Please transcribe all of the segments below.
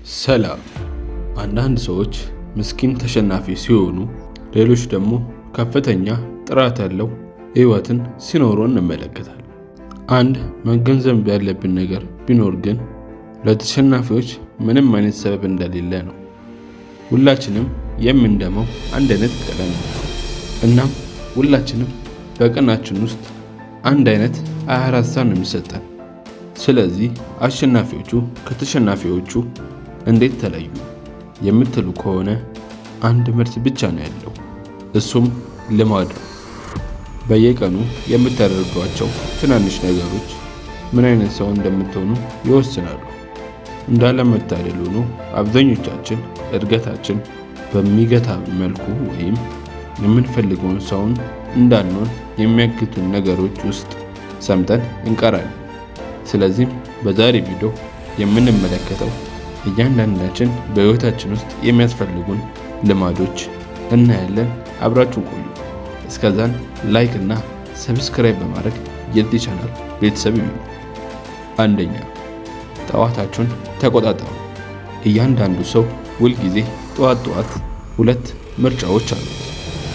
ሰላም። አንዳንድ ሰዎች ምስኪን ተሸናፊ ሲሆኑ፣ ሌሎች ደግሞ ከፍተኛ ጥራት ያለው ሕይወትን ሲኖሩ እንመለከታለን። አንድ መገንዘብ ያለብን ነገር ቢኖር ግን ለተሸናፊዎች ምንም አይነት ሰበብ እንደሌለ ነው። ሁላችንም የምንደመው አንድ አይነት ቀለም ነው። እናም ሁላችንም በቀናችን ውስጥ አንድ አይነት 24 ሰዓት ነው የሚሰጠን። ስለዚህ አሸናፊዎቹ ከተሸናፊዎቹ እንዴት ተለዩ የምትሉ ከሆነ አንድ መልስ ብቻ ነው ያለው። እሱም ልማድ ነው። በየቀኑ የምታደርጓቸው ትናንሽ ነገሮች ምን አይነት ሰው እንደምትሆኑ ይወስናሉ። እንዳለመታደል ሆኖ አብዛኞቻችን እድገታችን በሚገታ መልኩ ወይም የምንፈልገውን ሰውን እንዳንሆን የሚያግቱን ነገሮች ውስጥ ሰምጠን እንቀራለን። ስለዚህም በዛሬ ቪዲዮ የምንመለከተው እያንዳንዳችን በህይወታችን ውስጥ የሚያስፈልጉን ልማዶች እናያለን። አብራችሁን ቆዩ። እስከዛን ላይክ እና ሰብስክራይብ በማድረግ የዚህ ቻናል ቤተሰብ ይሁኑ። አንደኛ፣ ጠዋታችሁን ተቆጣጠሩ። እያንዳንዱ ሰው ሁልጊዜ ጠዋት ሁለት ምርጫዎች አሉት።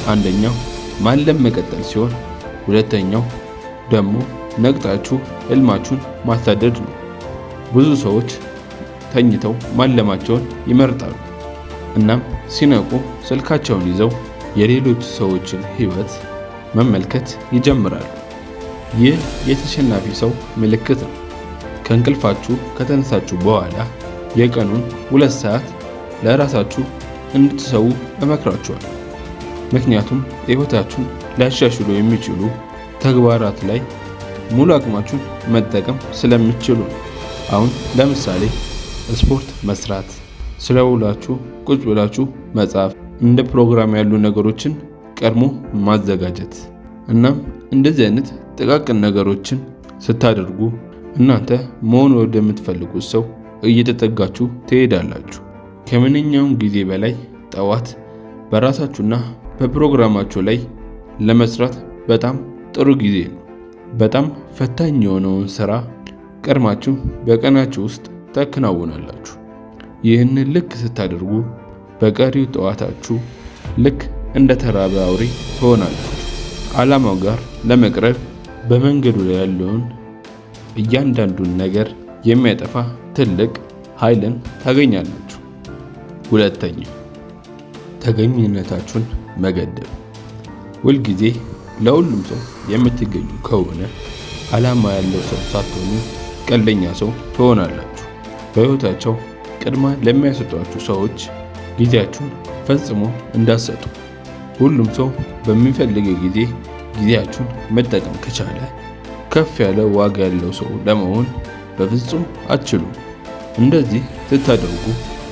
አንደኛው ማለም መቀጠል ሲሆን፣ ሁለተኛው ደግሞ ነቅታችሁ ህልማችሁን ማሳደድ ነው። ብዙ ሰዎች ተኝተው ማለማቸውን ይመርጣሉ። እናም ሲነቁ ስልካቸውን ይዘው የሌሎች ሰዎችን ህይወት መመልከት ይጀምራሉ። ይህ የተሸናፊ ሰው ምልክት ነው። ከእንቅልፋችሁ ከተነሳችሁ በኋላ የቀኑን 2 ሰዓት ለራሳችሁ እንድትሰዉ እመክራችኋለሁ። ምክንያቱም ህይወታችሁን ሊያሻሽሉ የሚችሉ ተግባራት ላይ ሙሉ አቅማችሁን መጠቀም ስለምትችሉ ነው። አሁን ለምሳሌ ስፖርት መስራት፣ ስለ ውላችሁ ቁጭ ብላችሁ መጻፍ፣ እንደ ፕሮግራም ያሉ ነገሮችን ቀድሞ ማዘጋጀት። እናም እንደዚህ አይነት ጥቃቅን ነገሮችን ስታደርጉ እናንተ መሆን ወደምትፈልጉት ሰው እየተጠጋችሁ ትሄዳላችሁ። ከምንኛውም ጊዜ በላይ ጠዋት በራሳችሁና በፕሮግራማችሁ ላይ ለመስራት በጣም ጥሩ ጊዜ ነው። በጣም ፈታኝ የሆነውን ስራ ቀድማችሁ በቀናችሁ ውስጥ ታከናውናላችሁ። ይህንን ልክ ስታደርጉ በቀሪው ጠዋታችሁ ልክ እንደ ተራበ አውሬ ትሆናላችሁ። ዓላማው ጋር ለመቅረብ በመንገዱ ላይ ያለውን እያንዳንዱን ነገር የሚያጠፋ ትልቅ ኃይልን ታገኛላችሁ። ሁለተኛ፣ ተገኝነታችሁን መገደብ። ሁልጊዜ ለሁሉም ሰው የምትገኙ ከሆነ ዓላማ ያለው ሰው ሳትሆኑ ቀልደኛ ሰው ትሆናላችሁ። በሕይወታቸው ቅድሚያ ለሚያሰጧችሁ ሰዎች ጊዜያችሁን ፈጽሞ እንዳትሰጡ። ሁሉም ሰው በሚፈልገው ጊዜ ጊዜያችሁን መጠቀም ከቻለ ከፍ ያለ ዋጋ ያለው ሰው ለመሆን በፍጹም አትችሉም። እንደዚህ ስታደርጉ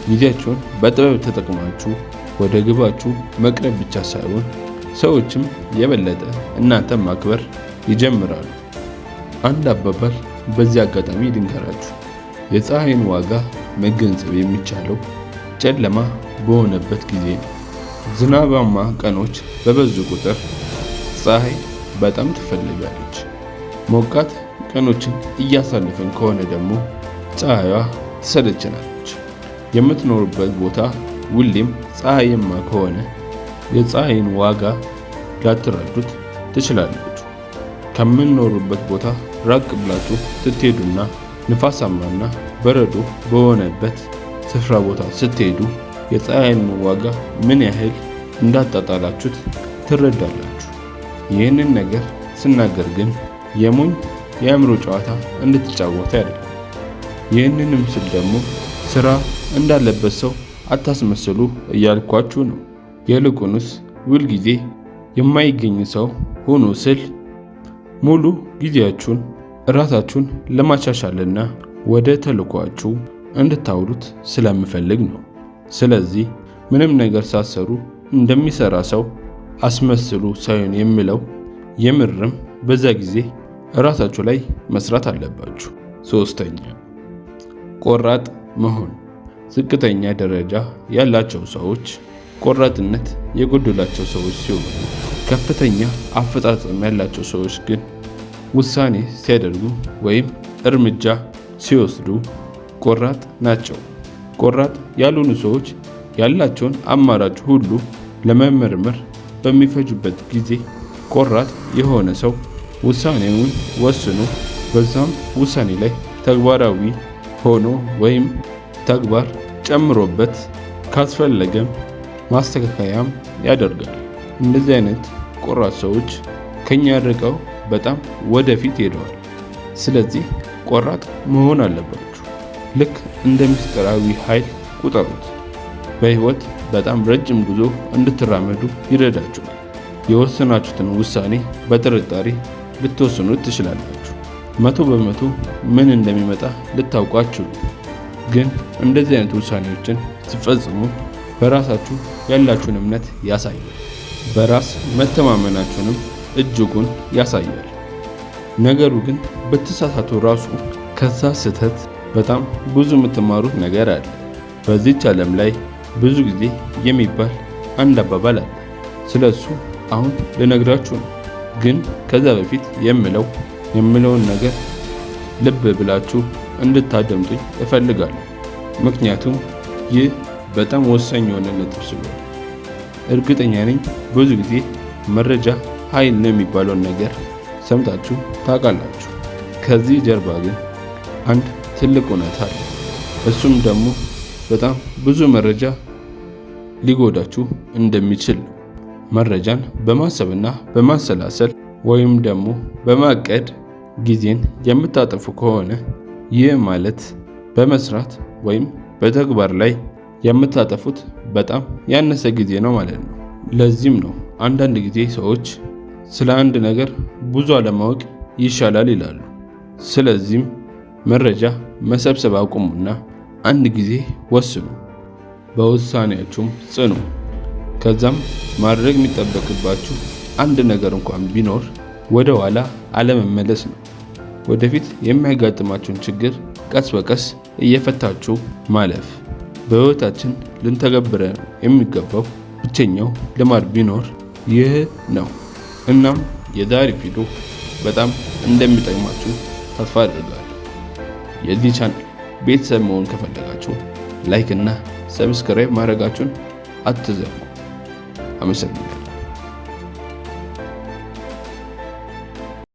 ጊዜያችሁን በጥበብ ተጠቅማችሁ ወደ ግባችሁ መቅረብ ብቻ ሳይሆን ሰዎችም የበለጠ እናንተን ማክበር ይጀምራሉ። አንድ አባባል በዚህ አጋጣሚ ልንገራችሁ። የፀሐይን ዋጋ መገንዘብ የሚቻለው ጨለማ በሆነበት ጊዜ ነው። ዝናባማ ቀኖች በበዙ ቁጥር ፀሐይ በጣም ትፈልጋለች። ሞቃት ቀኖችን እያሳለፍን ከሆነ ደግሞ ፀሐይዋ ትሰለችናለች። የምትኖሩበት ቦታ ሁሌም ፀሐይማ ከሆነ የፀሐይን ዋጋ ላትረዱት ትችላላችሁ። ከምትኖሩበት ቦታ ራቅ ብላችሁ ስትሄዱና ንፋሳማና በረዶ በሆነበት ስፍራ ቦታ ስትሄዱ የፀሐይን ዋጋ ምን ያህል እንዳጣጣላችሁት ትረዳላችሁ። ይህንን ነገር ስናገር ግን የሞኝ የአእምሮ ጨዋታ እንድትጫወቱ አይደለም። ይህንንም ስል ደግሞ ስራ እንዳለበት ሰው አታስመስሉ እያልኳችሁ ነው። ይልቁንስ ሁልጊዜ የማይገኝ ሰው ሆኖ ስል ሙሉ ጊዜያችሁን ራሳችሁን ለማሻሻልና ወደ ተልዕኳችሁ እንድታውሉት ስለምፈልግ ነው። ስለዚህ ምንም ነገር ሳትሰሩ እንደሚሰራ ሰው አስመስሉ ሳይሆን የሚለው የምርም በዛ ጊዜ ራሳችሁ ላይ መስራት አለባችሁ። ሶስተኛ፣ ቆራጥ መሆን። ዝቅተኛ ደረጃ ያላቸው ሰዎች ቆራጥነት የጎደላቸው ሰዎች ሲሆኑ፣ ከፍተኛ አፈጻጸም ያላቸው ሰዎች ግን ውሳኔ ሲያደርጉ ወይም እርምጃ ሲወስዱ ቆራጥ ናቸው። ቆራጥ ያልሆኑ ሰዎች ያላቸውን አማራጭ ሁሉ ለመመርመር በሚፈጁበት ጊዜ ቆራጥ የሆነ ሰው ውሳኔውን ወስኖ በዛም ውሳኔ ላይ ተግባራዊ ሆኖ ወይም ተግባር ጨምሮበት ካስፈለገም ማስተካከያም ያደርጋል። እንደዚህ አይነት ቆራጥ ሰዎች ከኛ ርቀው በጣም ወደፊት ሄደዋል። ስለዚህ ቆራጥ መሆን አለባችሁ። ልክ እንደ ምስጢራዊ ኃይል ቁጠሩት። በህይወት በጣም ረጅም ጉዞ እንድትራመዱ ይረዳችኋል። የወሰናችሁትን ውሳኔ በጥርጣሬ ልትወስኑት ትችላላችሁ። 100% ምን እንደሚመጣ ልታውቁ አትችሉ። ግን እንደዚህ አይነት ውሳኔዎችን ሲፈጽሙ በራሳችሁ ያላችሁን እምነት ያሳያል። በራስ መተማመናችሁንም እጅጉን ያሳያል። ነገሩ ግን ብትሳሳቱ ራሱ ከዛ ስህተት በጣም ብዙ የምትማሩት ነገር አለ። በዚህች ዓለም ላይ ብዙ ጊዜ የሚባል አንድ አባባል አለ። ስለሱ አሁን ልነግራችሁ ነው። ግን ከዛ በፊት የምለውን ነገር ልብ ብላችሁ እንድታደምጡኝ እፈልጋለሁ። ምክንያቱም ይህ በጣም ወሳኝ የሆነ ነጥብ ስለሆነ። እርግጠኛ ነኝ ብዙ ጊዜ መረጃ ኃይል ነው የሚባለውን ነገር ሰምታችሁ ታውቃላችሁ። ከዚህ ጀርባ ግን አንድ ትልቅ እውነት አለ። እሱም ደግሞ በጣም ብዙ መረጃ ሊጎዳችሁ እንደሚችል ነው። መረጃን በማሰብና በማሰላሰል ወይም ደግሞ በማቀድ ጊዜን የምታጠፉ ከሆነ ይህ ማለት በመስራት ወይም በተግባር ላይ የምታጠፉት በጣም ያነሰ ጊዜ ነው ማለት ነው። ለዚህም ነው አንዳንድ ጊዜ ሰዎች ስለ አንድ ነገር ብዙ አለማወቅ ይሻላል ይላሉ። ስለዚህም መረጃ መሰብሰብ አቁሙና አንድ ጊዜ ወስኑ፣ በውሳኔያችሁም ጽኑ። ከዛም ማድረግ የሚጠበቅባችሁ አንድ ነገር እንኳን ቢኖር ወደ ኋላ አለመመለስ ነው። ወደፊት የሚያጋጥማችሁን ችግር ቀስ በቀስ እየፈታችሁ ማለፍ በህይወታችን ልንተገብረው የሚገባው ብቸኛው ልማድ ቢኖር ይህ ነው። እናም የዛሬ ቪዲዮ በጣም እንደሚጠቅማችሁ ተስፋ አድርጋለሁ። የዚህ ቻናል ቤተሰብ መሆን ከፈለጋችሁ ላይክ እና ሰብስክራይብ ማድረጋችሁን አትዘንጉ። አመሰግናለሁ።